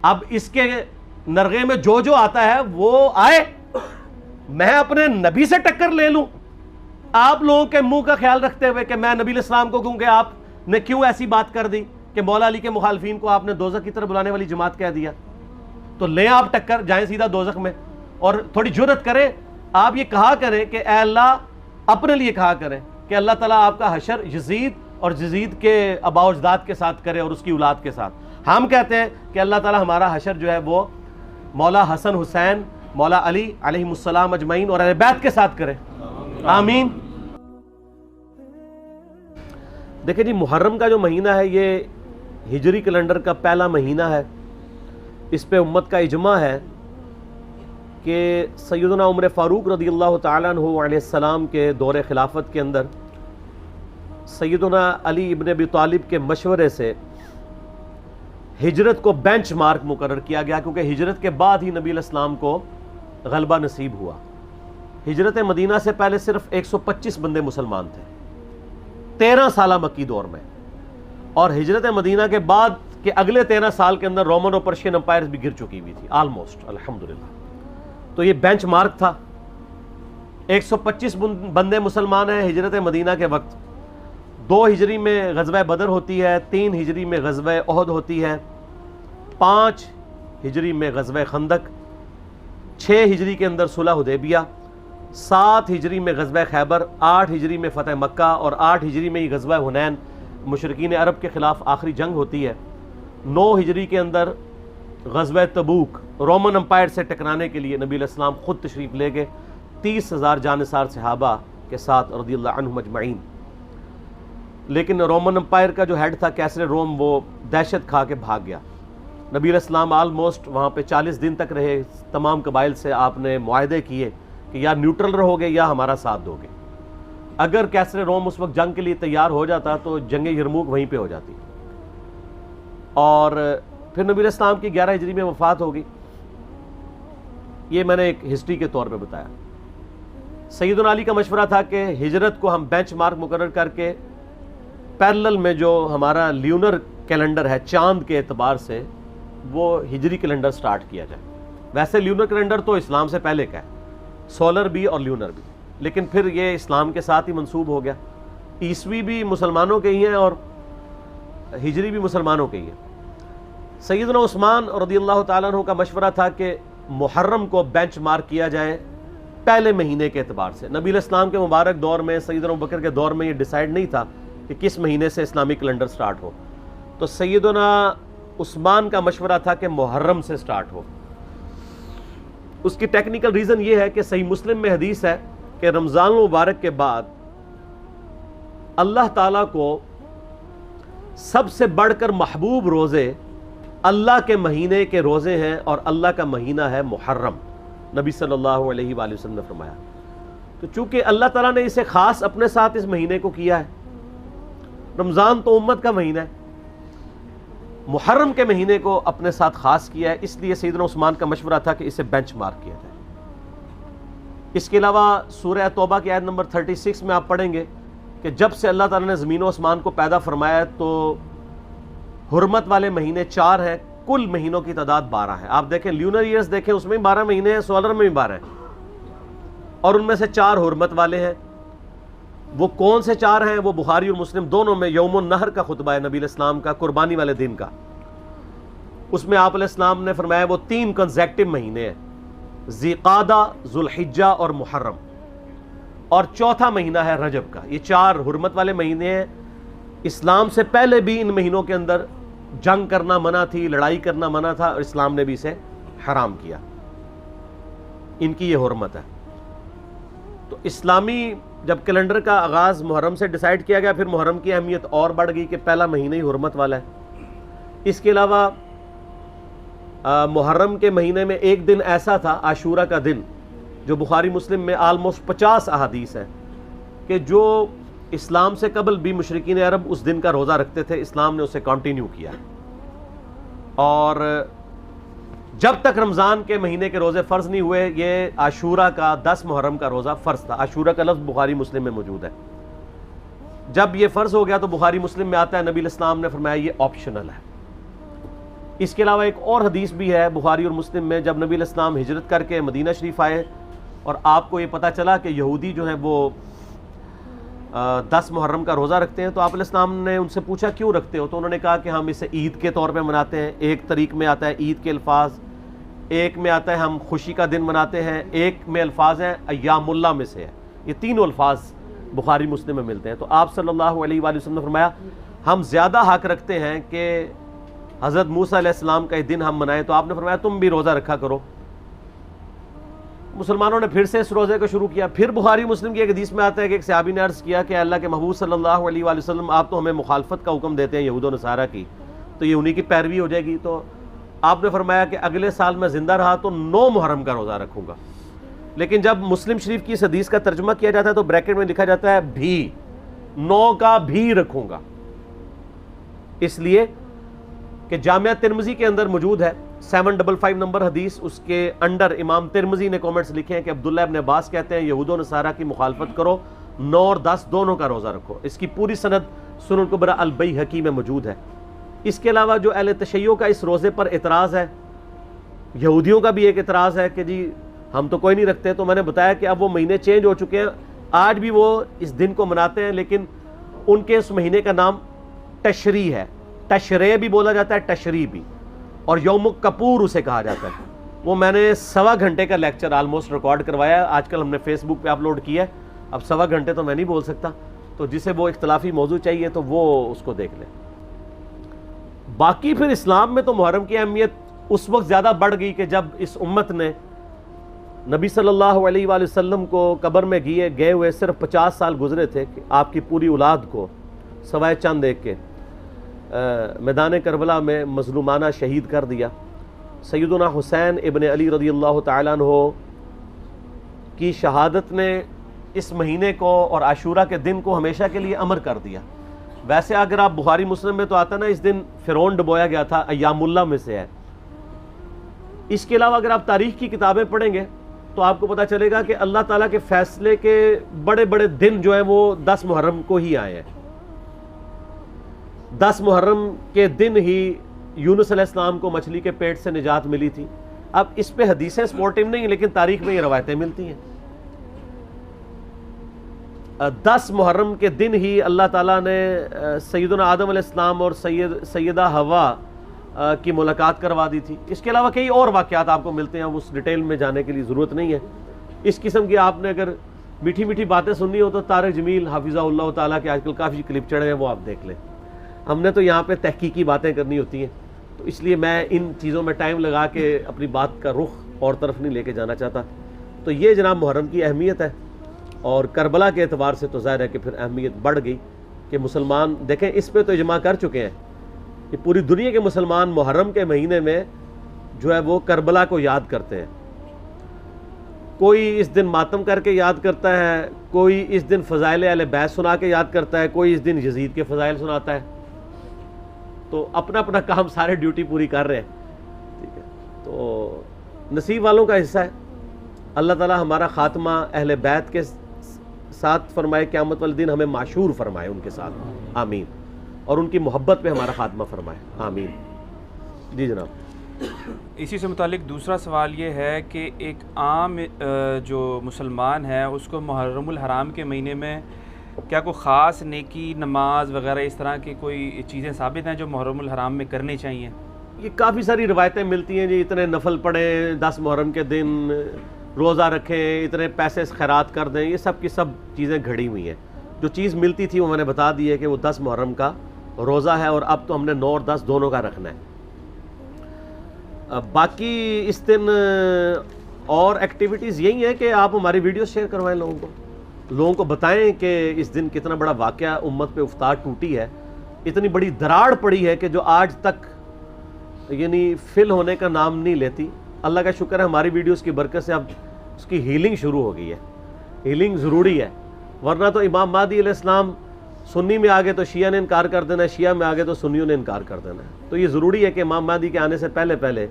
اب اس کے نرغے میں جو جو آتا ہے وہ آئے، میں اپنے نبی سے ٹکر لے لوں؟ آپ لوگوں کے منہ کا خیال رکھتے ہوئے کہ میں نبی علیہ السلام کو کہوں کہ آپ نے کیوں ایسی بات کر دی کہ مولا علی کے مخالفین کو آپ نے دوزخ کی طرف بلانے والی جماعت کہہ دیا؟ تو لیں آپ ٹکر، جائیں سیدھا دوزخ میں، اور تھوڑی جرت کریں، آپ یہ کہا کریں کہ اے اللہ، اپنے لیے کہا کریں کہ اللہ تعالیٰ آپ کا حشر یزید اور یزید کے آباء و اجداد کے ساتھ کرے اور اس کی اولاد کے ساتھ۔ ہم کہتے ہیں کہ اللہ تعالیٰ ہمارا حشر جو ہے وہ مولا حسن حسین، مولا علی علیہ السلام اجمعین اور اہل بیت کے ساتھ کرے، آمین۔ دیکھیں جی، محرم کا جو مہینہ ہے یہ ہجری کیلنڈر کا پہلا مہینہ ہے۔ اس پہ امت کا اجماع ہے کہ سیدنا عمر فاروق رضی اللہ تعالیٰ عنہ علیہ السلام کے دور خلافت کے اندر سیدنا علی ابن ابی طالب کے مشورے سے ہجرت کو بینچ مارک مقرر کیا گیا، کیونکہ ہجرت کے بعد ہی نبی علیہ السلام کو غلبہ نصیب ہوا۔ ہجرت مدینہ سے پہلے صرف 125 بندے مسلمان تھے 13 سالہ مکی دور میں، اور ہجرت مدینہ کے بعد کے اگلے 13 سال کے اندر رومن اور پرشین امپائرز بھی گر چکی ہوئی تھی آلموسٹ، الحمدللہ۔ تو یہ بینچ مارک تھا، 125 بندے مسلمان ہیں ہجرت مدینہ کے وقت۔ 2 ہجری میں غزوہ بدر ہوتی ہے، 3 ہجری میں غزوہ احد ہوتی ہے، 5 ہجری میں غزوہ خندق، 6 ہجری کے اندر صلح حدیبیہ، 7 ہجری میں غزوہ خیبر، 8 ہجری میں فتح مکہ، اور 8 ہجری میں ہی غزوہ حنین مشرکین عرب کے خلاف آخری جنگ ہوتی ہے۔ 9 ہجری کے اندر غزوہ تبوک، رومن امپائر سے ٹکرانے کے لیے نبی علیہ السلام خود تشریف لے گئے 30,000 جانثار صحابہ کے ساتھ رضی اللہ عنہم اجمعین۔ لیکن رومن امپائر کا جو ہیڈ تھا کیسر روم، وہ دہشت کھا کے بھاگ گیا۔ نبی علیہ السلام آلموسٹ وہاں پہ 40 دن تک رہے، تمام قبائل سے آپ نے معاہدے کیے کہ یا نیوٹرل رہو گے یا ہمارا ساتھ دو گے۔ اگر کیسر روم اس وقت جنگ کے لیے تیار ہو جاتا تو جنگ یرموک وہیں پہ ہو جاتی، اور پھر نبی علیہ السلام کی 11 ہجری میں وفات ہوگی۔ یہ میں نے ایک ہسٹری کے طور پہ بتایا۔ سیدنا علی کا مشورہ تھا کہ ہجرت کو ہم بینچ مارک مقرر کر کے پیرلل میں جو ہمارا لیونر کیلنڈر ہے چاند کے اعتبار سے، وہ ہجری کیلنڈر سٹارٹ کیا جائے۔ ویسے لیونر کیلنڈر تو اسلام سے پہلے کا ہے، سولر بھی اور لیونر بھی، لیکن پھر یہ اسلام کے ساتھ ہی منسوب ہو گیا۔ عیسوی بھی مسلمانوں کے ہی ہیں اور ہجری بھی مسلمانوں کے ہی ہیں۔ سیدنا عثمان رضی اللہ تعالیٰ عنہ کا مشورہ تھا کہ محرم کو بینچ مارک کیا جائے پہلے مہینے کے اعتبار سے۔ نبی علیہ السلام کے مبارک دور میں، سیدنا ابوبکر کے دور میں یہ ڈیسائیڈ نہیں تھا کہ کس مہینے سے اسلامی کیلنڈر سٹارٹ ہو، تو سیدنا عثمان کا مشورہ تھا کہ محرم سے سٹارٹ ہو۔ اس کی ٹیکنیکل ریزن یہ ہے کہ صحیح مسلم میں حدیث ہے کہ رمضان المبارک کے بعد اللہ تعالیٰ کو سب سے بڑھ کر محبوب روزے اللہ کے مہینے کے روزے ہیں، اور اللہ کا مہینہ ہے محرم، نبی صلی اللہ علیہ وآلہ وسلم نے فرمایا۔ تو چونکہ اللہ تعالیٰ نے اسے خاص اپنے ساتھ اس مہینے کو کیا ہے، رمضان تو امت کا مہینہ ہے، محرم کے مہینے کو اپنے ساتھ خاص کیا ہے، اس لیے سیدنا عثمان کا مشورہ تھا کہ اسے بینچ مارک کیا جائے۔ اس کے علاوہ سورہ توبہ کی آیت نمبر 36 میں آپ پڑھیں گے کہ جب سے اللہ تعالیٰ نے زمین و آسمان کو پیدا فرمایا تو حرمت والے مہینے 4 ہیں، کل مہینوں کی تعداد 12 ہے۔ آپ دیکھیں لیونر ایئرز دیکھیں، اس میں 12 مہینے ہیں، سولر میں بھی 12 ہیں، اور ان میں سے 4 حرمت والے ہیں۔ وہ کون سے 4 ہیں؟ وہ بخاری اور مسلم دونوں میں یوم النحر کا خطبہ ہے نبی علیہ السلام کا، قربانی والے دن کا۔ اس میں آپ علیہ السلام نے فرمایا وہ 3 کنزیکٹو مہینے ہیں، ذی قعدہ، ذوالحجہ اور محرم، اور چوتھا مہینہ ہے رجب کا۔ یہ 4 حرمت والے مہینے ہیں۔ اسلام سے پہلے بھی ان مہینوں کے اندر جنگ کرنا منع تھی، لڑائی کرنا منع تھا، اور اسلام نے بھی اسے حرام کیا، ان کی یہ حرمت ہے۔ تو اسلامی جب کیلنڈر کا آغاز محرم سے ڈیسائیڈ کیا گیا، پھر محرم کی اہمیت اور بڑھ گئی کہ پہلا مہینہ ہی حرمت والا ہے۔ اس کے علاوہ محرم کے مہینے میں ایک دن ایسا تھا، عاشورہ کا دن، جو بخاری مسلم میں آلموسٹ 50 احادیث ہیں کہ جو اسلام سے قبل بھی مشرکین عرب اس دن کا روزہ رکھتے تھے، اسلام نے اسے کنٹینیو کیا، اور جب تک رمضان کے مہینے کے روزے فرض نہیں ہوئے، یہ عاشورہ کا 10 محرم کا روزہ فرض تھا۔ عاشورہ کا لفظ بخاری مسلم میں موجود ہے۔ جب یہ فرض ہو گیا تو بخاری مسلم میں آتا ہے نبی علیہ السلام نے فرمایا یہ آپشنل ہے، اس کے علاوہ ایک اور حدیث بھی ہے بخاری اور مسلم میں، جب نبی علیہ السلام ہجرت کر کے مدینہ شریف آئے اور آپ کو یہ پتہ چلا کہ یہودی جو ہیں وہ 10 محرم کا روزہ رکھتے ہیں، تو آپ علیہ السلام نے ان سے پوچھا کیوں رکھتے ہو؟ تو انہوں نے کہا کہ ہم اسے عید کے طور پہ مناتے ہیں۔ ایک طریق میں آتا ہے عید کے الفاظ، ایک میں آتا ہے ہم خوشی کا دن مناتے ہیں، ایک میں الفاظ ہیں ایام اللہ میں سے ہے۔ یہ تینوں الفاظ بخاری مسلم میں ملتے ہیں۔ تو آپ صلی اللہ علیہ وآلہ وسلم نے فرمایا ہم زیادہ حق رکھتے ہیں کہ حضرت موسیٰ علیہ السلام کا دن ہم منائیں، تو آپ نے فرمایا تم بھی روزہ رکھا کرو۔ مسلمانوں نے پھر سے اس روزے کو شروع کیا۔ پھر بخاری مسلم کی ایک حدیث میں آتا ہے کہ ایک صحابی نے عرض کیا کہ اللہ کے محبوب صلی اللہ علیہ وآلہ وسلم آپ تو ہمیں مخالفت کا حکم دیتے ہیں یہود و نصارہ کی، تو یہ انہی کی پیروی ہو جائے گی۔ تو آپ نے فرمایا کہ اگلے سال میں زندہ رہا تو 9 محرم کا روزہ رکھوں گا۔ لیکن جب مسلم شریف کی اس حدیث کا ترجمہ کیا جاتا ہے تو بریکٹ میں لکھا جاتا ہے بھی، 9 کا بھی رکھوں گا، اس لیے کہ جامعہ ترمذی کے اندر موجود ہے 755 نمبر حدیث، اس کے انڈر امام ترمذی نے کومنٹس لکھے ہیں کہ عبداللہ ابن عباس کہتے ہیں یہود و نصارہ کی مخالفت کرو، 9 اور 10 دونوں کا روزہ رکھو۔ اس کی پوری سند سنن کبری البیہقی میں موجود ہے۔ اس کے علاوہ جو اہل تشیع کا اس روزے پر اعتراض ہے، یہودیوں کا بھی ایک اعتراض ہے کہ جی ہم تو کوئی نہیں رکھتے، تو میں نے بتایا کہ اب وہ مہینے چینج ہو چکے ہیں، آج بھی وہ اس دن کو مناتے ہیں، لیکن ان کے اس مہینے کا نام تشریع ہے۔ تشریع بھی بولا جاتا ہے، تشریع بھی، اور یوم کپور اسے کہا جاتا ہے۔ وہ میں نے 1.25 گھنٹے کا لیکچر آلموسٹ ریکارڈ کروایا، آج کل ہم نے فیس بک پہ اپلوڈ کیا ہے، اب 1.25 گھنٹے تو میں نہیں بول سکتا، تو جسے وہ اختلافی موضوع چاہیے تو وہ اس کو دیکھ لیں۔ باقی پھر اسلام میں تو محرم کی اہمیت اس وقت زیادہ بڑھ گئی کہ جب اس امت نے نبی صلی اللہ علیہ وآلہ وسلم کو قبر میں گئے ہوئے صرف 50 سال گزرے تھے کہ آپ کی پوری اولاد کو سوائے چند ایک کے میدان کربلا میں مظلومانہ شہید کر دیا۔ سیدنا حسین ابن علی رضی اللہ تعالیٰ عنہ کی شہادت نے اس مہینے کو اور عاشورہ کے دن کو ہمیشہ کے لیے امر کر دیا۔ ویسے اگر آپ بخاری مسلم میں تو آتا نا اس دن فرعون ڈبویا گیا تھا، ایام اللہ میں سے ہے۔ اس کے علاوہ اگر آپ تاریخ کی کتابیں پڑھیں گے تو آپ کو پتہ چلے گا کہ اللہ تعالیٰ کے فیصلے کے بڑے بڑے دن جو ہیں وہ 10 محرم کو ہی آئے ہیں۔ 10 محرم کے دن ہی یونس علیہ السلام کو مچھلی کے پیٹ سے نجات ملی تھی۔ اب اس پہ حدیثیں سپورٹیو نہیں ہیں لیکن تاریخ میں یہ روایتیں ملتی ہیں۔ 10 محرم کے دن ہی اللہ تعالیٰ نے سیدنا آدم علیہ السلام اور سیدہ حوا کی ملاقات کروا دی تھی۔ اس کے علاوہ کئی اور واقعات آپ کو ملتے ہیں، اس ڈیٹیل میں جانے کے لیے ضرورت نہیں ہے۔ اس قسم کی آپ نے اگر میٹھی میٹھی باتیں سننی ہو تو طارق جمیل حافظہ اللہ تعالیٰ کے آج کل کافی کلپ چڑھے ہیں، وہ آپ دیکھ لیں۔ ہم نے تو یہاں پہ تحقیقی باتیں کرنی ہوتی ہیں، تو اس لیے میں ان چیزوں میں ٹائم لگا کے اپنی بات کا رخ اور طرف نہیں لے کے جانا چاہتا۔ تو یہ جناب محرم کی اہمیت ہے، اور کربلا کے اعتبار سے تو ظاہر ہے کہ پھر اہمیت بڑھ گئی کہ مسلمان دیکھیں اس پہ تو اجماع کر چکے ہیں کہ پوری دنیا کے مسلمان محرم کے مہینے میں جو ہے وہ کربلا کو یاد کرتے ہیں۔ کوئی اس دن ماتم کر کے یاد کرتا ہے، کوئی اس دن فضائل اہل بیت سنا کے یاد کرتا ہے، کوئی اس دن یزید کے فضائل سناتا ہے۔ تو اپنا اپنا کام سارے ڈیوٹی پوری کر رہے ہیں، ٹھیک ہے۔ تو نصیب والوں کا حصہ ہے۔ اللہ تعالیٰ ہمارا خاتمہ اہل بیت کے ساتھ فرمائے، قیامت والے دن ہمیں معشور فرمائے ان کے ساتھ، آمین، اور ان کی محبت پہ ہمارا خاتمہ فرمائے، آمین۔ جی جناب۔ اسی سے متعلق دوسرا سوال یہ ہے کہ ایک عام جو مسلمان ہے اس کو محرم الحرام کے مہینے میں کیا کوئی خاص نیکی، نماز وغیرہ اس طرح کی کوئی چیزیں ثابت ہیں جو محرم الحرام میں کرنی چاہیے؟ یہ کافی ساری روایتیں ملتی ہیں جی، اتنے نفل پڑھیں 10 محرم کے دن، روزہ رکھیں، اتنے پیسے خیرات کر دیں، یہ سب کی سب چیزیں گھڑی ہوئی ہیں۔ جو چیز ملتی تھی وہ میں نے بتا دی ہے کہ وہ 10 محرم کا روزہ ہے، اور اب تو ہم نے 9 اور 10 دونوں کا رکھنا ہے۔ باقی اس دن اور ایکٹیویٹیز یہی ہیں کہ آپ ہماری ویڈیوز شیئر کروائیں، لوگوں کو بتائیں کہ اس دن کتنا بڑا واقعہ امت پہ افتاد ٹوٹی ہے، اتنی بڑی دراڑ پڑی ہے کہ جو آج تک یعنی فل ہونے کا نام نہیں لیتی۔ اللہ کا شکر ہے ہماری ویڈیوز کی برکت سے اب اس کی ہیلنگ شروع ہو گئی ہے۔ ہیلنگ ضروری ہے، ورنہ تو امام مہدی علیہ السلام سنی میں آگے تو شیعہ نے انکار کر دینا ہے، شیعہ میں آگے تو سنیوں نے انکار کر دینا ہے۔ تو یہ ضروری ہے کہ امام مہدی کے آنے سے پہلے پہلے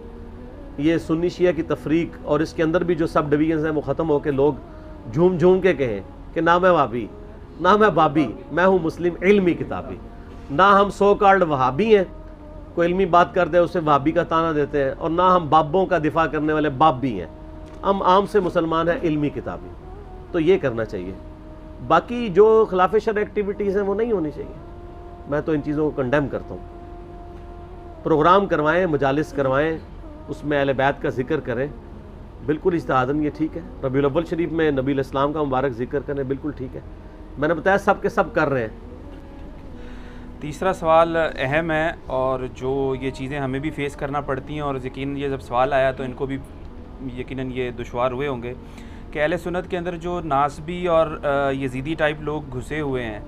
یہ سنی شیعہ کی تفریق اور اس کے اندر بھی جو سب ڈویژنز ہیں وہ ختم ہو کے لوگ جھوم جھوم کے کہیں کہ نہ میں وہابی، نہ میں بابی، میں ہوں مسلم علمی کتابی، نہ ہم سو کالڈ وہابی ہیں، کوئی علمی بات کر دے اسے وہابی کا تانا دیتے ہیں، اور نہ ہم بابوں کا دفاع کرنے والے باپ بھی ہیں، ہم عام سے مسلمان ہیں علمی کتابی. تو یہ کرنا چاہیے. باقی جو خلاف شرع ایکٹیویٹیز ہیں وہ نہیں ہونی چاہیے. میں تو ان چیزوں کو کنڈیم کرتا ہوں. پروگرام کروائیں، مجالس کروائیں، اس میں اہل بیت کا ذکر کریں، بالکل اجتہاداً یہ ٹھیک ہے. ربیع الاول شریف میں نبی الاسلام کا مبارک ذکر کریں، بالکل ٹھیک ہے. میں نے بتایا سب کے سب کر رہے ہیں. تیسرا سوال اہم ہے اور جو یہ چیزیں ہمیں بھی فیس کرنا پڑتی ہیں، اور یقیناً یہ جب سوال آیا تو ان کو بھی یقیناً یہ دشوار ہوئے ہوں گے کہ اہل سنت کے اندر جو ناسبی اور یزیدی ٹائپ لوگ گھسے ہوئے ہیں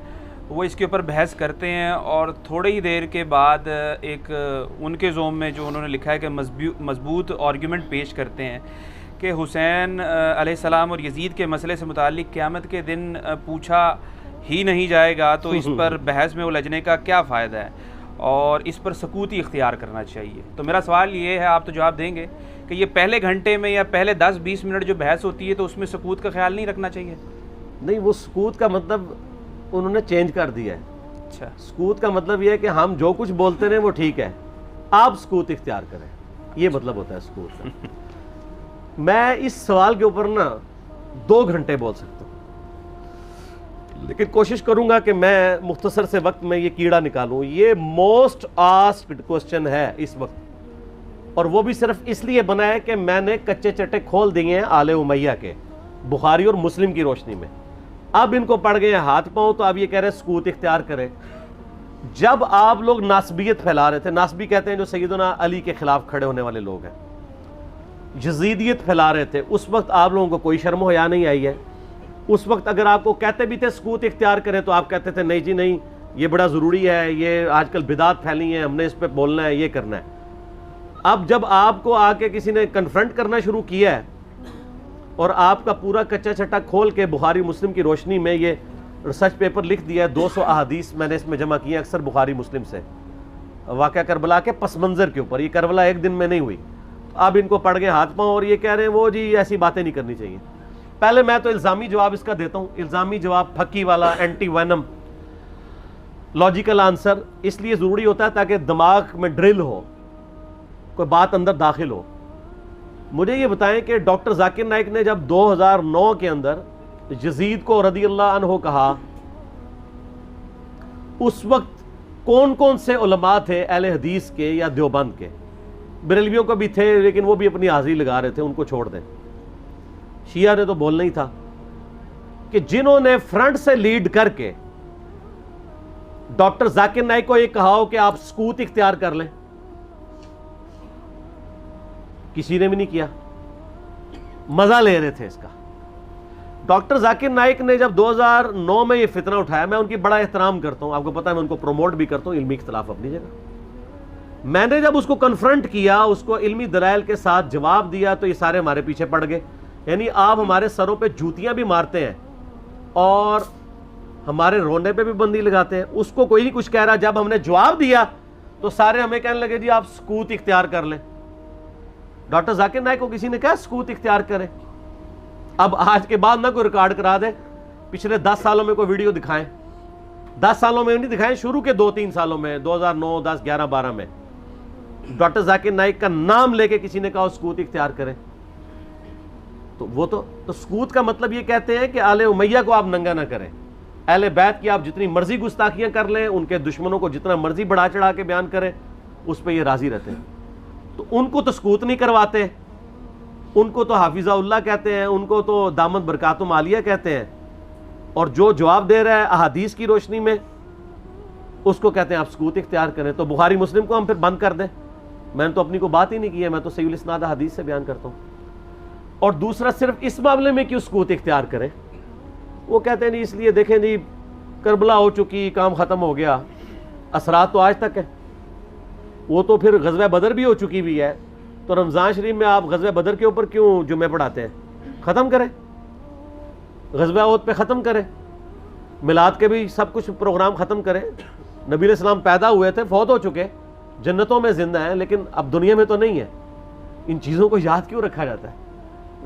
وہ اس کے اوپر بحث کرتے ہیں، اور تھوڑی ہی دیر کے بعد ایک ان کے زوم میں جو انہوں نے لکھا ہے کہ مضبوط آرگیومنٹ پیش کرتے ہیں کہ حسین علیہ السلام اور یزید کے مسئلے سے متعلق قیامت کے دن پوچھا ہی نہیں جائے گا تو اس پر بحث میں الجھنے کا کیا فائدہ ہے، اور اس پر سکوت ہی اختیار کرنا چاہیے. تو میرا سوال یہ ہے، آپ تو جواب دیں گے، کہ یہ پہلے گھنٹے میں یا پہلے 10-20 منٹ جو بحث ہوتی ہے تو اس میں سکوت کا خیال نہیں رکھنا چاہیے؟ نہیں، وہ سکوت کا مطلب انہوں نے چینج کر دیا ہے. اچھا، سکوت کا مطلب یہ ہے کہ ہم جو کچھ بولتے رہیں وہ ٹھیک ہے، آپ سکوت اختیار کریں، یہ مطلب ہوتا ہے سکوت کا. میں اس سوال کے اوپر نا 2 گھنٹے بول سکتا ہوں، لیکن کوشش کروں گا کہ میں مختصر سے وقت میں یہ کیڑا نکالوں. یہ موسٹ آسکڈ کوسچن ہے اس وقت، اور وہ بھی صرف اس لیے بنا ہے کہ میں نے کچے چٹے کھول دیے ہیں آل امیہ کے، بخاری اور مسلم کی روشنی میں. اب ان کو پڑ گئے ہیں ہاتھ پاؤں، تو اب یہ کہہ رہے ہیں سکوت اختیار کریں. جب آپ لوگ ناسبیت پھیلا رہے تھے، ناسبی کہتے ہیں جو سیدنا علی کے خلاف کھڑے ہونے والے لوگ ہیں، یزیدیت پھیلا رہے تھے، اس وقت آپ لوگوں کو کوئی شرم و حیا نہیں آئی ہے. اس وقت اگر آپ کو کہتے بھی تھے سکوت اختیار کریں تو آپ کہتے تھے نہیں جی نہیں، یہ بڑا ضروری ہے، یہ آج کل بدعت پھیلی ہیں، ہم نے اس پہ بولنا ہے، یہ کرنا ہے. اب جب آپ کو آ کے کسی نے کنفرنٹ کرنا شروع کیا ہے اور آپ کا پورا کچا چٹا کھول کے بخاری مسلم کی روشنی میں یہ ریسرچ پیپر لکھ دیا ہے، 200 احادیث میں نے اس میں جمع کی ہیں اکثر بخاری مسلم سے، واقعہ کربلا کے پس منظر کے اوپر. یہ کربلا ایک دن میں نہیں ہوئی. اب ان کو پڑ گئے ہاتھ پاؤں اور یہ کہہ رہے ہیں وہ جی ایسی باتیں نہیں کرنی چاہیے. پہلے میں تو الزامی جواب اس کا دیتا ہوں، الزامی جواب پھکی والا، اینٹی وینم، لاجیکل آنسر اس لیے ضروری ہوتا ہے تاکہ دماغ میں ڈرل ہو، کوئی بات اندر داخل ہو. مجھے یہ بتائیں کہ ڈاکٹر ذاکر نائک نے جب 2009 کے اندر یزید کو رضی اللہ عنہ کہا، اس وقت کون کون سے علماء تھے اہل حدیث کے یا دیوبند کے؟ بریلویوں کو بھی تھے لیکن وہ بھی اپنی حاضری لگا رہے تھے، ان کو چھوڑ دیں. شیعہ نے تو بولنا ہی تھا کہ جنہوں نے فرنٹ سے لیڈ کر کے ڈاکٹر ذاکر نائک کو یہ کہا ہو کہ آپ سکوت اختیار کر لیں، کسی نے بھی نہیں کیا، مزہ لے رہے تھے اس کا. ڈاکٹر ذاکر نائک نے جب 2009 میں یہ فتنہ اٹھایا، میں ان کی بڑا احترام کرتا ہوں، آپ کو پتا ہے میں ان کو پروموٹ بھی کرتا ہوں، علمی اختلاف اپنی جگہ. میں نے جب اس کو کنفرنٹ کیا، اس کو علمی دلائل کے ساتھ جواب دیا، تو یہ سارے ہمارے پیچھے پڑ گئے. یعنی آپ ہمارے سروں پہ جوتیاں بھی مارتے ہیں اور ہمارے رونے پہ بھی بندی لگاتے ہیں. اس کو کوئی نہیں کچھ کہہ رہا. جب ہم نے جواب دیا تو سارے ہمیں کہنے لگے جی آپ سکوت اختیار کر لیں. ڈاکٹر ذاکر نائک کو کسی نے کہا سکوت اختیار کریں؟ اب آج کے بعد نہ کوئی ریکارڈ کرا دے، پچھلے 10 سالوں میں کوئی ویڈیو دکھائیں. 10 سالوں میں نہیں دکھائیں، شروع کے 2-3 سالوں میں، 2009 10 11 12 میں ڈاکٹر ذاکر نائک کا نام لے کے کسی نے کہا سکوت اختیار کریں. تو وہ تو سکوت کا مطلب یہ کہتے ہیں کہ آل امیہ کو آپ ننگا نہ کریں، اہل بیت کی آپ جتنی مرضی گستاخیاں کر لیں، ان کے دشمنوں کو جتنا مرضی بڑھا چڑھا کے بیان کریں، اس پہ یہ راضی رہتے ہیں. تو ان کو تو سکوت نہیں کرواتے، ان کو تو حافظہ اللہ کہتے ہیں، ان کو تو دامت برکاتم عالیہ کہتے ہیں، اور جو جواب دے رہا ہے احادیث کی روشنی میں اس کو کہتے ہیں آپ سکوت اختیار کریں. تو بخاری مسلم کو ہم پھر بند کر دیں؟ میں نے تو اپنی کو بات ہی نہیں کی ہے، میں تو صحیح الاسناد حدیث سے بیان کرتا ہوں. اور دوسرا صرف اس معاملے میں کیوں سکوت اختیار کریں؟ وہ کہتے ہیں نہیں اس لیے دیکھیں جی کربلا ہو چکی، کام ختم ہو گیا، اثرات تو آج تک ہے. وہ تو پھر غزوہ بدر بھی ہو چکی ہوئی ہے، تو رمضان شریف میں آپ غزوہ بدر کے اوپر کیوں جمعے پڑھاتے ہیں؟ ختم کریں، غزوہ احد پہ ختم کریں، میلاد کے بھی سب کچھ پروگرام ختم کریں. نبی علیہ السلام پیدا ہوئے تھے، فوت ہو چکے، جنتوں میں زندہ ہیں، لیکن اب دنیا میں تو نہیں ہے. ان چیزوں کو یاد کیوں رکھا جاتا ہے؟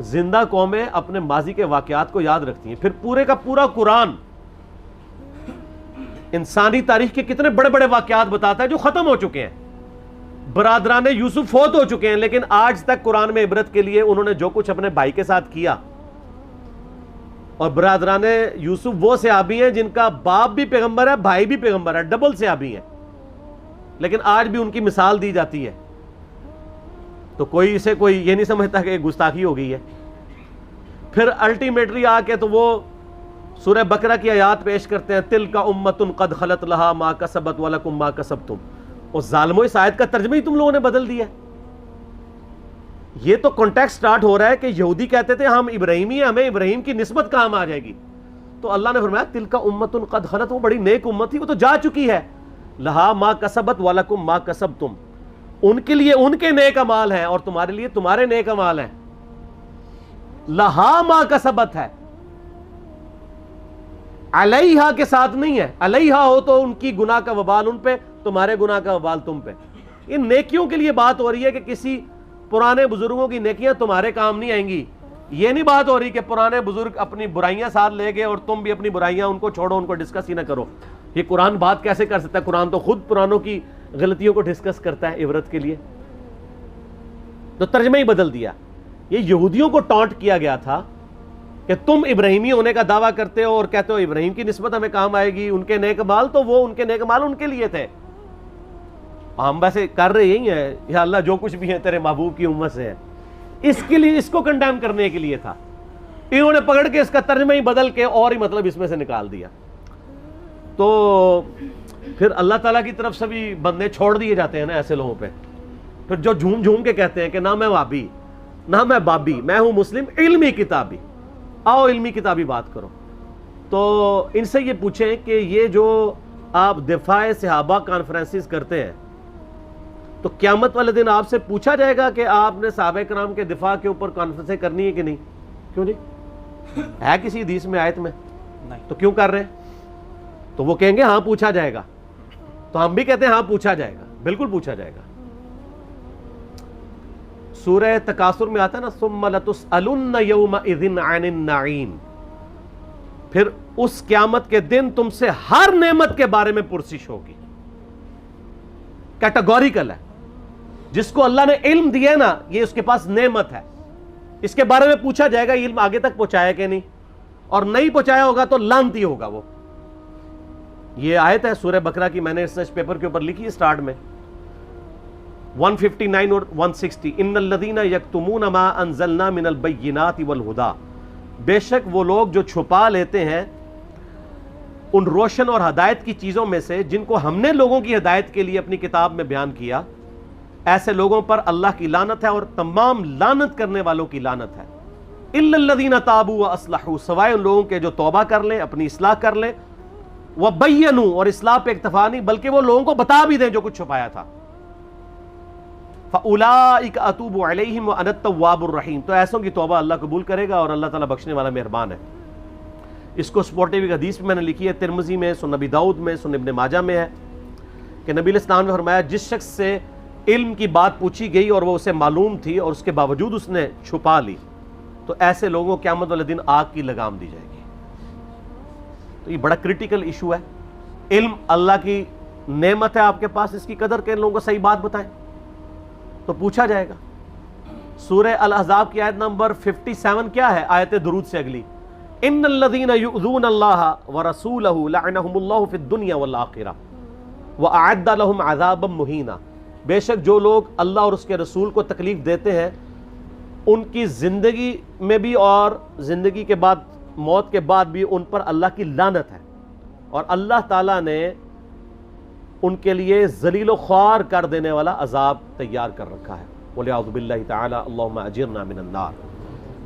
زندہ قومیں اپنے ماضی کے واقعات کو یاد رکھتی ہیں. پھر پورے کا پورا قرآن انسانی تاریخ کے کتنے بڑے بڑے واقعات بتاتا ہے جو ختم ہو چکے ہیں. برادران یوسف فوت ہو چکے ہیں، لیکن آج تک قرآن میں عبرت کے لیے انہوں نے جو کچھ اپنے بھائی کے ساتھ کیا. اور برادران یوسف وہ صحابی ہیں جن کا باپ بھی پیغمبر ہے، بھائی بھی پیغمبر ہے، ڈبل صحابی ہیں، لیکن آج بھی ان کی مثال دی جاتی ہے. تو کوئی اسے کوئی یہ نہیں سمجھتا کہ گستاخی ہو گئی ہے. پھر الٹیمیٹلی آ کے تو وہ سورہ بقرہ کی آیات پیش کرتے ہیں، تلک امۃ قد خلت لہا ما کسبت ولکم ما کسبتم. اور ظالموں اس آیت کا ترجمہ ہی تم لوگوں نے بدل دیا. یہ تو کانٹیکسٹ سٹارٹ ہو رہا ہے کہ یہودی کہتے تھے ہم ابراہیمی ہیں، ہمیں ابراہیم کی نسبت کام آ جائے گی. تو اللہ نے فرمایا تلک امۃ قد خلت، وہ بڑی نیک امت تھی، وہ تو جا چکی ہے. لہا ما کسبت ولکم ما کسبتم، ان کے لیے ان کے نیک اعمال ہیں اور تمہارے لیے تمہارے نیک اعمال ہیں. لہا ما کسبت ہے، علیہا کے ساتھ نہیں ہے. علیہا ہو تو ان کی گناہ کا وبال ان پہ، تمہارے گناہ کا وبال تم پہ. ان نیکیوں کے لیے بات ہو رہی ہے کہ کسی پرانے بزرگوں کی نیکیاں تمہارے کام نہیں آئیں گی. یہ نہیں بات ہو رہی کہ پرانے بزرگ اپنی برائیاں ساتھ لے گئے اور تم بھی اپنی برائیاں ان کو چھوڑو، ان کو ڈسکس ہی نہ کرو. یہ قرآن بات کیسے کر سکتا ہے؟ قرآن تو خود پرانوں کی غلطیوں کو ڈسکس کرتا ہے عبرت کے لیے. تو ترجمہ ہی بدل دیا. یہ یہودیوں کو ٹانٹ کیا گیا تھا کہ تم ابراہیمی ہونے کا دعویٰ کرتے ہو اور کہتے ہو ابراہیم کی نسبت ہمیں کام آئے گی، ان کے نیک مال تو وہ ان کے نیک مال ان کے لیے تھے. ہم ویسے کر رہے یہی ہیں، یا اللہ جو کچھ بھی ہے تیرے محبوب کی امت سے ہے. اس کے لیے اس کو کنڈیم کرنے کے لیے تھا. انہوں نے پکڑ کے اس کا ترجمہ ہی بدل کے اور ہی مطلب اس میں سے نکال دیا. تو پھر اللہ تعالیٰ کی طرف سے بھی بندے چھوڑ دیے جاتے ہیں نا ایسے لوگوں پہ. پھر جو جھوم جھوم کے کہتے ہیں کہ نہ میں وابی نہ میں بابی، میں ہوں مسلم علمی کتابی. آؤ علمی کتابی بات کرو. تو ان سے یہ پوچھیں کہ یہ جو آپ دفاع صحابہ کانفرنسز کرتے ہیں، تو قیامت والے دن آپ سے پوچھا جائے گا کہ آپ نے صحابہ کرام کے دفاع کے اوپر کانفرنسیں کرنی ہے کہ نہیں؟ کیوں نہیں؟ ہے کسی حدیث میں آیت میں؟ تو کیوں کر رہے ہیں؟ تو وہ کہیں گے ہاں پوچھا جائے گا. تو ہم بھی کہتے ہیں ہاں پوچھا جائے گا، بالکل پوچھا جائے گا. سورہ تکاثر میں آتا ہے نا ثم لتسألن یومئذ عن النعیم، پھر اس قیامت کے دن تم سے ہر نعمت کے بارے میں پرسش ہوگی. کیٹیگوریکل ہے. جس کو اللہ نے علم دیا ہے نا، یہ اس کے پاس نعمت ہے، اس کے بارے میں پوچھا جائے گا علم آگے تک پہنچایا کہ نہیں، اور نہیں پہنچایا ہوگا تو لعنتی ہوگا وہ. یہ آیت ہے سورہ بقرہ کی، میں نے ریسرچ پیپر کے اوپر لکھی ہے سٹارٹ میں 159 اور 160. ان الذین یکتمون ما انزلنا من البینات والہدی، بے شک وہ لوگ جو چھپا لیتے ہیں ان روشن اور ہدایت کی چیزوں میں سے جن کو ہم نے لوگوں کی ہدایت کے لیے اپنی کتاب میں بیان کیا، ایسے لوگوں پر اللہ کی لعنت ہے اور تمام لعنت کرنے والوں کی لعنت ہے. الا الذین تابوا واصلحوا، سوائے ان لوگوں کے جو توبہ کر لیں، اپنی اصلاح کر لیں، وبینوا، اور اصلاح پہ اکتفا نہیں بلکہ وہ لوگوں کو بتا بھی دیں جو کچھ چھپایا تھا. فاولئک اتوب علیہم وانا التواب الرحیم، تو ایسوں کی توبہ اللہ قبول کرے گا اور اللہ تعالیٰ بخشنے والا مہربان ہے. اس کو سپورٹیو ایک حدیث میں میں نے لکھی ہے، ترمذی میں، سنن نبی داؤد میں، سنن ابن ماجہ میں ہے کہ نبی علیہ السلام نے فرمایا جس شخص سے علم کی بات پوچھی گئی اور وہ اسے معلوم تھی اور اس کے باوجود اس نے چھپا لی، تو ایسے لوگوں قیامت والے دن آگ کی لگام دی جائے گی. تو یہ بڑا کریٹیکل ایشو ہے. علم اللہ کی نعمت ہے آپ کے پاس، اس کی قدر کے لوگوں کو صحیح بات بتائیں تو پوچھا جائے گا. سورہ الاحزاب کی آیت نمبر 57 کیا ہے؟ آیت درود سے اگلی، ان الذین یؤذون اللہ ورسولہ لعنہم اللہ فی الدنیا والآخرہ واعد لہم عذابا مہینا، بے شک جو لوگ اللہ اور اس کے رسول کو تکلیف دیتے ہیں ان کی زندگی میں بھی اور زندگی کے بعد، موت کے بعد بھی ان پر اللہ کی لعنت ہے، اور اللہ تعالیٰ نے ان کے لیے ذلیل و خوار کر دینے والا عذاب تیار کر رکھا ہے. وَلِعَوْذُ بِاللَّهِ تَعَالَى اللہم اجرنا من النار.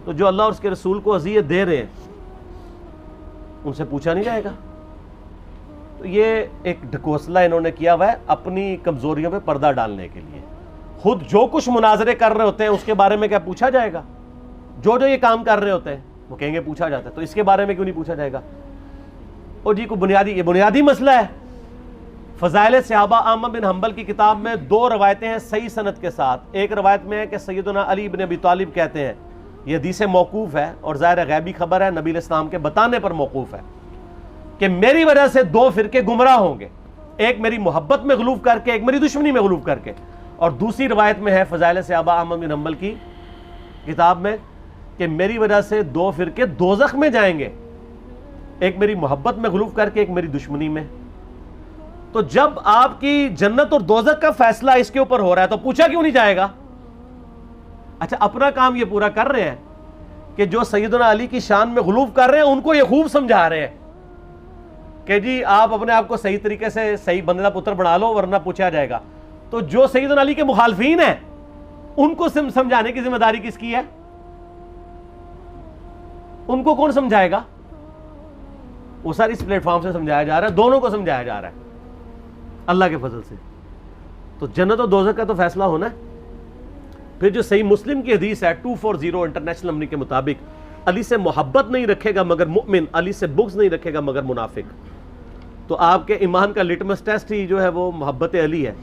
تو جو اللہ اور اس کے رسول کو اذیت دے رہے ہیں ان سے پوچھا نہیں جائے گا. تو یہ ایک ڈھکوسلا انہوں نے کیا ہوا ہے اپنی کمزوریوں پہ پردہ ڈالنے کے لیے. خود جو کچھ مناظرے کر رہے ہوتے ہیں اس کے بارے میں کیا پوچھا جائے گا؟ جو یہ کام کر رہے ہوتے ہیں وہ کہیں گے پوچھا جاتا ہے، تو اس کے بارے میں کیوں نہیں پوچھا جائے گا؟ اور جی کو یہ بنیادی مسئلہ ہے. فضائل صحابہ احمد بن حنبل کی کتاب میں 2 روایتیں ہیں صحیح سند کے ساتھ. ایک روایت میں ہے کہ سیدنا علی بن ابی طالب کہتے ہیں، یہ حدیث موقوف ہے اور ظاہر غیبی خبر ہے، نبی علیہ السلام کے بتانے پر موقوف ہے، کہ میری وجہ سے 2 فرقے گمراہ ہوں گے، ایک میری محبت میں غلوف کر کے، ایک میری دشمنی میں غلوف کر کے. اور دوسری روایت میں ہے فضائل صحابہ احمد بن حنبل کی کتاب میں کہ میری وجہ سے 2 فرقے دوزخ میں جائیں گے، ایک میری محبت میں غلوف کر کے، ایک میری دشمنی میں۔ تو جب آپ کی جنت اور دوزخ کا فیصلہ اس کے اوپر ہو رہا ہے تو پوچھا کیوں نہیں جائے گا؟ اچھا، اپنا کام یہ پورا کر رہے ہیں کہ جو سیدنا علی کی شان میں غلوف کر رہے ہیں ان کو یہ خوب سمجھا رہے ہیں کہ جی آپ اپنے آپ کو صحیح طریقے سے صحیح بندے کا پتر بنا لو ورنہ پوچھا جائے گا۔ تو جو سیدنا علی کے مخالفین ہیں ان کو سمجھانے کی ذمہ داری کس کی ہے؟ ان کو کون سمجھائے گا؟ وہ سر اس پلیٹ فارم سے سمجھایا جا رہا ہے، دونوں کو سمجھایا جا رہا ہے اللہ کے فضل سے۔ تو جنت و دوزخ کا تو فیصلہ ہونا ہے۔ پھر جو صحیح مسلم کی حدیث ہے 240 انٹرنیشنل نمبر کے مطابق، علی سے محبت نہیں رکھے گا مگر مؤمن، علی سے بغض نہیں رکھے گا مگر منافق۔ تو آپ کے ایمان کا لٹمس ٹیسٹ ہی جو ہے وہ محبت علی ہے،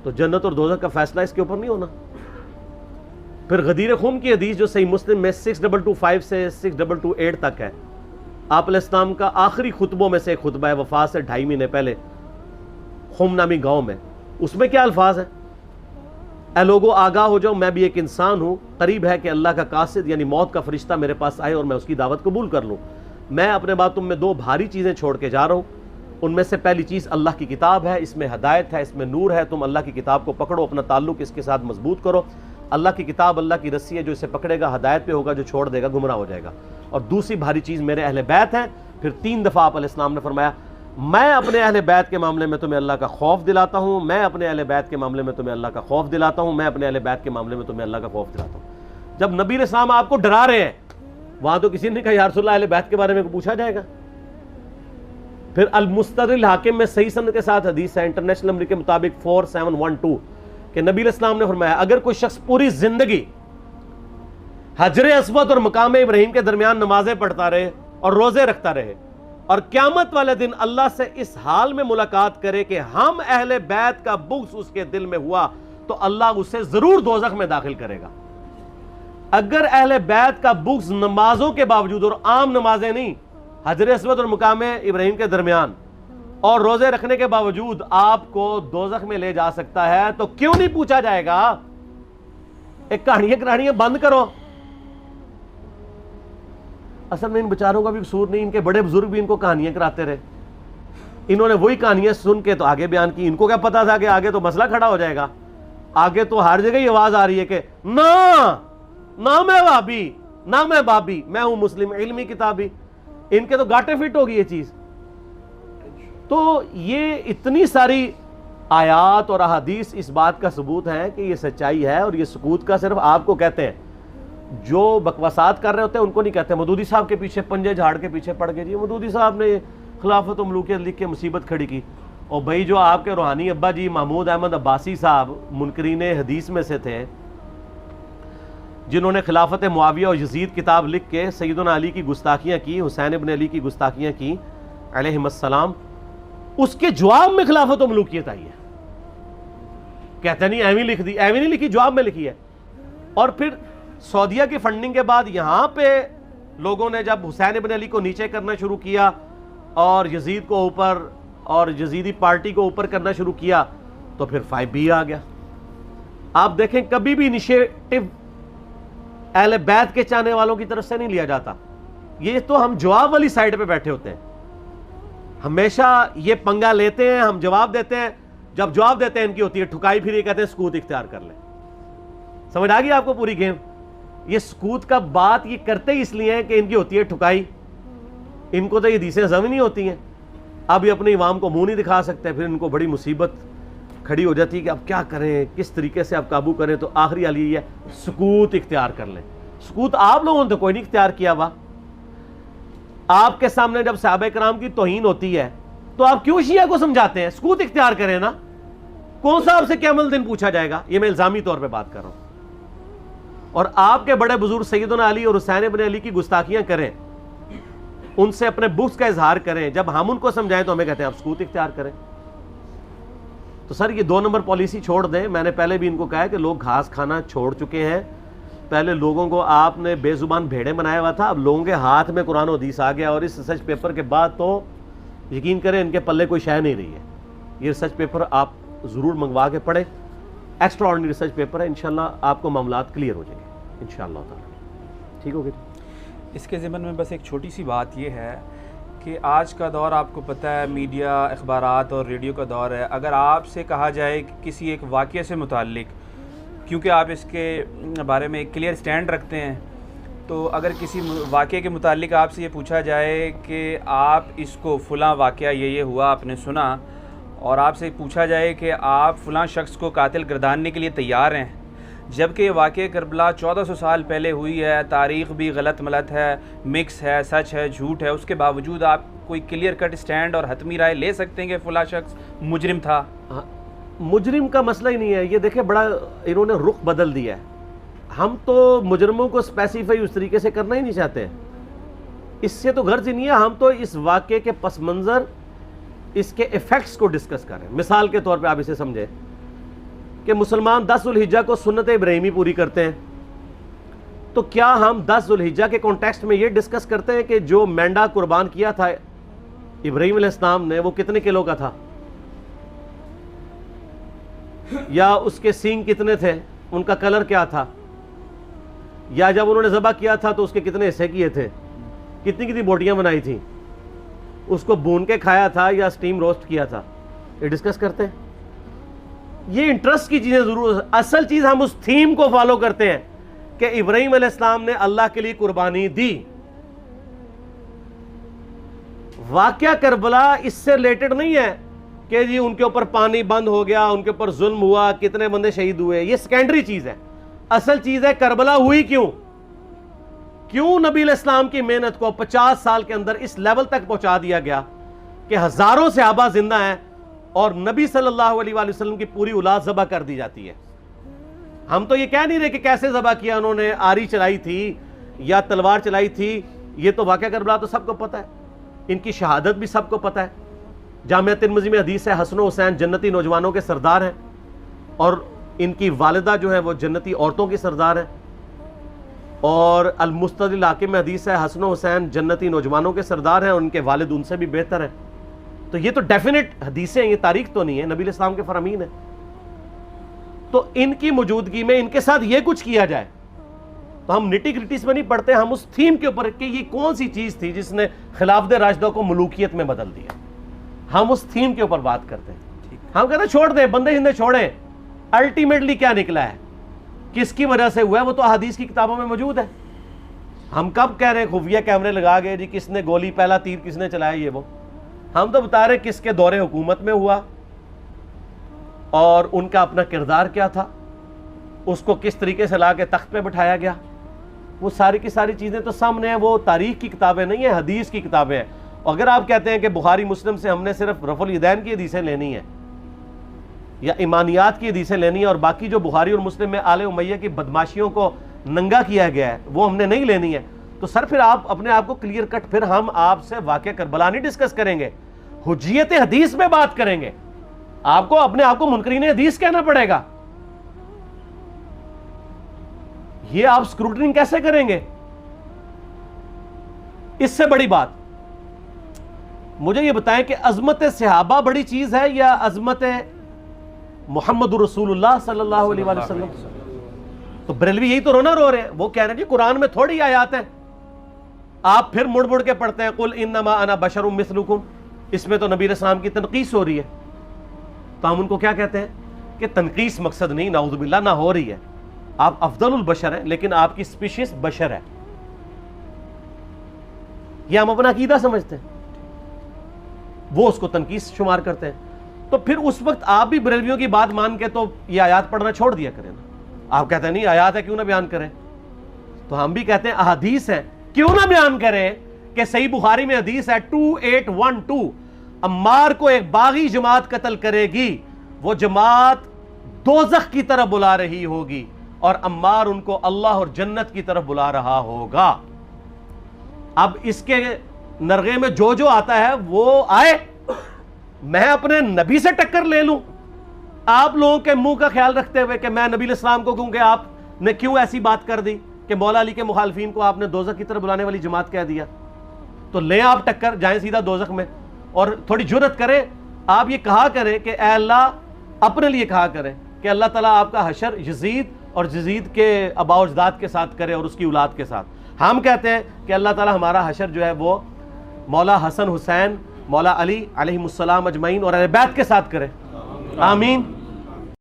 تو جنت اور دوزخ کا فیصلہ اس کے اوپر نہیں ہونا۔ پھر غدیر خون کی حدیث جو صحیح مسلم میں 6225 سے 6228 تک ہے، آپ علیہ السلام کا آخری خطبوں میں سے ایک خطبہ ہے وفات سے 2.5 مہینے پہلے خم نامی گاؤں میں۔ اس میں کیا الفاظ ہیں؟ اے لوگو آگاہ ہو جاؤ، میں بھی ایک انسان ہوں، قریب ہے کہ اللہ کا قاصد یعنی موت کا فرشتہ میرے پاس آئے اور میں اس کی دعوت قبول کر لوں۔ میں اپنے بعد تم میں 2 بھاری چیزیں چھوڑ کے جا رہا ہوں، ان میں سے پہلی چیز اللہ کی کتاب ہے، اس میں ہدایت ہے، اس میں نور ہے، تم اللہ کی کتاب کو پکڑو، اپنا تعلق اس کے ساتھ مضبوط کرو۔ اللہ کی کتاب اللہ کی رسی ہے، جو اسے پکڑے گا ہدایت پہ ہوگا، جو چھوڑ دے گا گمراہ ہو جائے گا۔ اور دوسری بھاری چیز میرے اہل بیت ہیں۔ پھر 3 دفعہ آپ علیہ السلام نے فرمایا میں اپنے اہل بیت کے معاملے میں تمہیں اللہ کا خوف دلاتا ہوں، میں اپنے اہل بیت کے معاملے میں تمہیں اللہ کا خوف دلاتا ہوں، میں اپنے اہل بیت کے معاملے میں تمہیں اللہ کا خوف دلاتا ہوں۔ جب نبی علیہ السلام آپ کو ڈرا رہے ہیں، وہاں تو کسی نے کہا یا رسول اللہ اہل بیت کے بارے میں پوچھا جائے گا؟ پھر المستدرک الحاکم میں صحیح سند کے ساتھ حدیث ہے انٹرنیشنل نمبر کے مطابق 4712 کہ نبی علیہ السلام نے فرمایا اگر کوئی شخص پوری زندگی حجر اسود اور مقام ابراہیم کے درمیان نمازیں پڑھتا رہے اور روزے رکھتا رہے اور قیامت والے دن اللہ سے اس حال میں ملاقات کرے کہ ہم اہل بیت کا بغض اس کے دل میں ہوا، تو اللہ اسے ضرور دوزخ میں داخل کرے گا۔ اگر اہل بیت کا بغض نمازوں کے باوجود، اور عام نمازیں نہیں، حجر اسود اور مقام ابراہیم کے درمیان اور روزے رکھنے کے باوجود آپ کو دوزخ میں لے جا سکتا ہے، تو کیوں نہیں پوچھا جائے گا؟ ایک کہانیاں بند کرو۔ اصل میں ان بیچاروں کا بھی قصور نہیں، ان کے بڑے بزرگ بھی ان کو کہانیاں کراتے رہے، انہوں نے وہی کہانیاں سن کے تو آگے بیان کی۔ ان کو کیا پتا تھا کہ آگے تو مسئلہ کھڑا ہو جائے گا، آگے تو ہر جگہ ہی آواز آ رہی ہے کہ نہ میں وہابی، نہ میں بابی، میں ہوں مسلم علمی کتابی۔ ان کے تو گاٹے فٹ ہوگی یہ چیز۔ تو یہ اتنی ساری آیات اور احادیث اس بات کا ثبوت ہے کہ یہ سچائی ہے، اور یہ سکوت کا صرف آپ کو کہتے ہیں، جو بکواسات کر رہے ہوتے ہیں ان کو نہیں کہتے۔ مودودی صاحب کے پیچھے پنجے جھاڑ کے پیچھے پڑ گئے، جی مودودی صاحب نے خلافت و ملوکیت لکھ کے مصیبت کھڑی کی۔ اور بھائی جو آپ کے روحانی ابا جی محمود احمد عباسی صاحب منکرین حدیث میں سے تھے، جنہوں نے خلافت معاویہ اور یزید کتاب لکھ کے سیدنا علی کی گستاخیاں کی، حسین ابن علی کی گستاخیاں کی علیہم السلام، اس کے جواب میں خلافت و ملوکیت آئی ہے۔ کہتے نہیں ایویں لکھ دی، ایویں نہیں لکھی، جواب میں لکھی ہے۔ اور پھر سعودیہ کی فنڈنگ کے بعد یہاں پہ لوگوں نے جب حسین ابن علی کو نیچے کرنا شروع کیا اور یزید کو اوپر اور یزیدی پارٹی کو اوپر کرنا شروع کیا، تو پھر 5B آ گیا۔ آپ دیکھیں کبھی بھی انیشیٹو اہل بیت کے چاہنے والوں کی طرف سے نہیں لیا جاتا، یہ تو ہم جواب والی سائڈ پہ بیٹھے ہوتے ہیں، ہمیشہ یہ پنگا لیتے ہیں، ہم جواب دیتے ہیں، جب جواب دیتے ہیں ان کی ہوتی ہے ٹھکائی، پھر یہ کہتے ہیں سکوت اختیار کر لیں۔ سمجھ آ گئی آپ کو پوری گیم؟ یہ سکوت کا بات یہ کرتے ہی اس لیے ہیں کہ ان کی ہوتی ہے ٹھکائی، ان کو تو یہ حدیثیں ہضم نہیں ہوتی ہیں، اب یہ اپنے عوام کو منہ نہیں دکھا سکتے، پھر ان کو بڑی مصیبت کھڑی ہو جاتی ہے کہ اب کیا کریں، کس طریقے سے اب قابو کریں، تو آخری حل یہ ہے سکوت اختیار کر لیں۔ سکوت آپ لوگوں نے تو کوئی نہیں اختیار کیا ہوا، آپ کے سامنے جب صحابہ کرام کی توہین ہوتی ہے تو آپ کیوں شیعہ کو سمجھاتے ہیں؟ سکوت اختیار کریں نا، کون سا آپ سے قیامت دن پوچھا جائے گا؟ یہ میں الزامی طور پہ بات کر رہا ہوں۔ اور آپ کے بڑے بزرگ سیدنا علی اور حسین ابن علی کی گستاخیاں کریں، ان سے اپنے بغض کا اظہار کریں، جب ہم ان کو سمجھائیں تو ہمیں کہتے ہیں آپ سکوت اختیار کریں۔ تو سر یہ 2 نمبر پالیسی چھوڑ دیں۔ میں نے پہلے بھی ان کو کہا ہے کہ لوگ گھاس کھانا چھوڑ چکے ہیں، پہلے لوگوں کو آپ نے بے زبان بھیڑے بنایا ہوا تھا، اب لوگوں کے ہاتھ میں قرآن و حدیث آ گیا، اور اس ریسرچ پیپر کے بعد تو یقین کریں ان کے پلے کوئی شے نہیں رہی ہے۔ یہ ریسرچ پیپر آپ ضرور منگوا کے پڑھیں، ایکسٹرا آرڈنری ریسرچ پیپر ہے، انشاءاللہ آپ کو معاملات کلیئر ہو جائیں گے انشاءاللہ تعالی. ٹھیک ہو گیا؟ اس کے ضمن میں بس ایک چھوٹی سی بات یہ ہے کہ آج کا دور آپ کو پتہ ہے میڈیا، اخبارات اور ریڈیو کا دور ہے. اگر آپ سے کہا جائے کہ کسی ایک واقعے سے متعلق، کیونکہ آپ اس کے بارے میں ایک کلیئر سٹینڈ رکھتے ہیں، تو اگر کسی واقعے کے متعلق آپ سے یہ پوچھا جائے کہ آپ اس کو فلاں واقعہ یہ ہوا آپ نے سنا، اور آپ سے پوچھا جائے کہ آپ فلاں شخص کو قاتل گرداننے کے لیے تیار ہیں، جبکہ یہ واقعہ کربلا 1400 سال پہلے ہوئی ہے، تاریخ بھی غلط ملت ہے، مکس ہے، سچ ہے، جھوٹ ہے، اس کے باوجود آپ کوئی کلیئر کٹ سٹینڈ اور حتمی رائے لے سکتے ہیں کہ فلاں شخص مجرم تھا؟ مجرم کا مسئلہ ہی نہیں ہے یہ. دیکھیں بڑا انہوں نے رخ بدل دیا ہے. ہم تو مجرموں کو اسپیسیفائی اس طریقے سے کرنا ہی نہیں چاہتے، اس سے تو غرض ہی نہیں ہے. ہم تو اس واقعے کے پس منظر، اس کے ایفیکٹس کو ڈسکس کریں. مثال کے طور پہ آپ اسے سمجھیں کہ مسلمان 10 ذوالحجہ کو سنت ابراہیمی پوری کرتے ہیں، تو کیا ہم 10 ذوالحجہ کے کانٹیکسٹ میں یہ ڈسکس کرتے ہیں کہ جو مینڈا قربان کیا تھا ابراہیم علیہ السلام نے وہ کتنے کلو کا تھا، یا اس کے سینگ کتنے تھے، ان کا کلر کیا تھا، یا جب انہوں نے ذبح کیا تھا تو اس کے کتنے حصے کیے تھے، کتنی بوٹیاں بنائی تھیں، اس کو بھون کے کھایا تھا یا سٹیم روسٹ کیا تھا، یہ ڈسکس کرتے ہیں. یہ انٹرسٹ کی چیزیں ضرور. اصل چیز ہم اس تھیم کو فالو کرتے ہیں کہ ابراہیم علیہ السلام نے اللہ کے لیے قربانی دی. واقعہ کربلا اس سے ریلیٹڈ نہیں ہے کہ جی ان کے اوپر پانی بند ہو گیا، ان کے اوپر ظلم ہوا، کتنے بندے شہید ہوئے. یہ سیکنڈری چیز ہے. اصل چیز ہے کربلا ہوئی کیوں نبی علیہ السلام کی محنت کو 50 سال کے اندر اس لیول تک پہنچا دیا گیا کہ ہزاروں صحابہ زندہ ہیں اور نبی صلی اللہ علیہ وآلہ وسلم کی پوری اولاد ذبح کر دی جاتی ہے. ہم تو یہ کہہ نہیں رہے کہ کیسے ذبح کیا انہوں نے، آری چلائی تھی یا تلوار چلائی تھی. یہ تو واقعہ کربلا تو سب کو پتہ ہے، ان کی شہادت بھی سب کو پتہ ہے. جامعہ ترمذی میں حدیث ہے حسن و حسین جنتی نوجوانوں کے سردار ہیں، اور ان کی والدہ جو ہے وہ جنتی عورتوں کی سردار ہیں. اور المستدل حاکم میں حدیث ہے حسن و حسین جنتی نوجوانوں کے سردار ہیں، اور ان کے والد ان سے بھی بہتر ہیں. تو یہ تو ڈیفینٹ حدیثیں ہیں، یہ تاریخ تو نہیں ہے، نبی علیہ السلام کے فرامین ہیں. تو ان کی موجودگی میں ان کے ساتھ یہ کچھ کیا جائے تو ہم نٹی گریٹیز میں نہیں پڑھتے، ہم اس تھیم کے اوپر کہ یہ کون سی چیز تھی جس نے خلافت راشدہ کو ملوکیت میں بدل دیا، ہم اس تھیم کے اوپر بات کرتے ہیں. ہم کہتے ہیں چھوڑ دیں، بندے ہندے چھوڑیں. الٹیمیٹلی کیا نکلا ہے، کس کی وجہ سے ہوا ہے، وہ تو حدیث کی کتابوں میں موجود ہے. ہم کب کہہ رہے ہیں خفیہ کیمرے لگا گئے جی کس نے گولی، پہلا تیر کس نے چلایا، یہ وہ. ہم تو بتا رہے کس کے دور حکومت میں ہوا اور ان کا اپنا کردار کیا تھا، اس کو کس طریقے سے لا کے تخت پہ بٹھایا گیا. وہ ساری کی ساری چیزیں تو سامنے ہیں. وہ تاریخ کی کتابیں نہیں ہیں، حدیث کی کتابیں ہیں. اگر آپ کہتے ہیں کہ بخاری مسلم سے ہم نے صرف رفع الیدین کی حدیثیں لینی ہیں یا ایمانیات کی حدیثیں لینی ہے اور باقی جو بخاری اور مسلم میں آل امیہ کی بدماشیوں کو ننگا کیا گیا ہے وہ ہم نے نہیں لینی ہے، تو سر پھر آپ اپنے آپ کو کلیئر کٹ، پھر ہم آپ سے واقعہ کربلا نہیں ڈسکس کریں گے، حجیت حدیث میں بات کریں گے. آپ کو اپنے آپ کو منکرین حدیث کہنا پڑے گا. یہ آپ اسکروٹنگ کیسے کریں گے؟ اس سے بڑی بات مجھے یہ بتائیں کہ عظمت صحابہ بڑی چیز ہے یا عظمت محمد رسول اللہ صلی اللہ علیہ وآلہ وسلم؟ تو بریلوی یہی تو رونا رو رہے ہیں. وہ کہہ رہے ہیں جی قرآن میں تھوڑی آیات ہیں، آپ پھر مڑ مڑ کے پڑھتے ہیں قل انما انا بشر مثلکم، اس میں تو نبی علیہ السلام کی تنقیص ہو رہی ہے. تو ہم ان کو کیا کہتے ہیں کہ تنقیص مقصد نہیں، نعوذ باللہ، نہ ہو رہی ہے. آپ افضل البشر ہیں لیکن آپ کی سپیشیز بشر ہے. یہ ہم اپنا عقیدہ سمجھتے ہیں، وہ اس کو تنقیص شمار کرتے ہیں. تو پھر اس وقت آپ بھی بریلویوں کی بات مان کے تو یہ آیات پڑھنا چھوڑ دیا کریں نا. آپ کہتے ہیں نہیں آیات ہے کیوں نہ بیان کریں، تو ہم بھی کہتے ہیں احادیث ہیں کیوں نہ بیان کریں کہ صحیح بخاری میں حدیث ہے 2812 عمار کو ایک باغی جماعت قتل کرے گی، وہ جماعت دوزخ کی طرف بلا رہی ہوگی اور عمار ان کو اللہ اور جنت کی طرف بلا رہا ہوگا. اب اس کے نرغے میں جو آتا ہے وہ آئے، میں اپنے نبی سے ٹکر لے لوں آپ لوگوں کے منہ کا خیال رکھتے ہوئے کہ میں نبی علیہ السلام کو کہوں کہ آپ نے کیوں ایسی بات کر دی کہ مولا علی کے مخالفین کو آپ نے دوزخ کی طرف بلانے والی جماعت کہہ دیا. تو لیں آپ ٹکر، جائیں سیدھا دوزخ میں. اور تھوڑی جرت کریں، آپ یہ کہا کریں کہ اے اللہ، اپنے لیے کہا کریں کہ اللہ تعالیٰ آپ کا حشر یزید اور یزید کے آباء و اجداد کے ساتھ کرے اور اس کی اولاد کے ساتھ. ہم کہتے ہیں کہ اللہ تعالیٰ ہمارا حشر جو ہے وہ مولا حسن حسین، مولا علی علیہ السلام اجمعین اور اہل بیت کے ساتھ کرے. آمین.